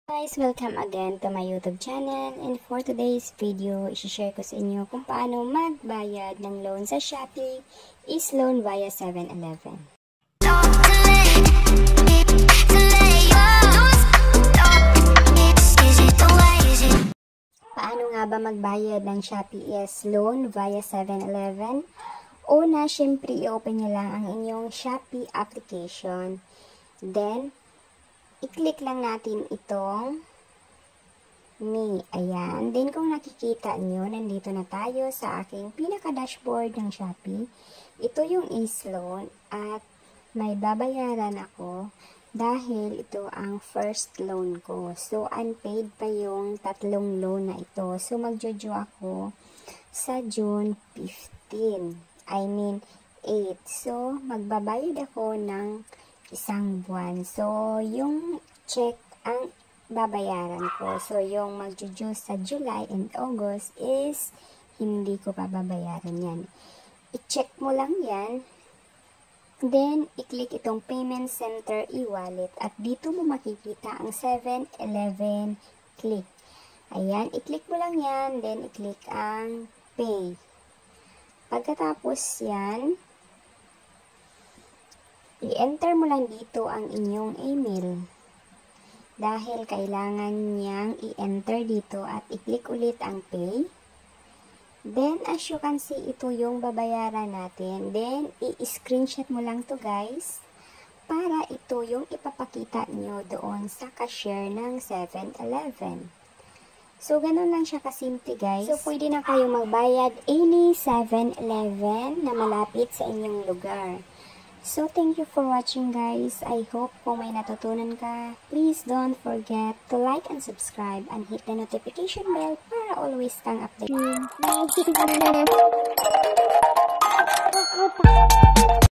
Guys, welcome again to my YouTube channel, and for today's video, i-share ko sa inyo kung paano magbayad ng loan sa Shopee is loan via 7-Eleven. Paano nga ba magbayad ng Shopee is loan via 7-Eleven? Una, syempre i-open nyo lang ang inyong Shopee application. Then, i-click lang natin itong Me. Ayan. Then, kung nakikita nyo, nandito na tayo sa aking pinaka-dashboard ng Shopee. Ito yung is-loan at may babayaran ako dahil ito ang first loan ko. So, unpaid pa yung tatlong loan na ito. So, magjo-due ako sa June 15. I mean, 8. So, magbabayad ako ng isang buwan. So, yung check ang babayaran ko. So, yung mag-due sa July and August is hindi ko pa babayaran yan. I-check mo lang yan. Then, i-click itong Payment Center e-wallet. At dito mo makikita ang 7-Eleven click. Ayan, i-click mo lang yan. Then, i-click ang Pay. Pagkatapos yan, i-enter mo lang dito ang inyong email. Dahil kailangan niyang i-enter dito at i-click ulit ang pay. Then, as you can see, ito yung babayaran natin. Then, i-screenshot mo lang to guys. Para ito yung ipapakita nyo doon sa cashier ng 7-Eleven. So, ganun lang siya kasimple guys. So, pwede na kayo magbayad any 7-Eleven na malapit sa inyong lugar. So, thank you for watching guys. I hope kung may natutunan ka, please don't forget to like and subscribe and hit the notification bell para always kang updated.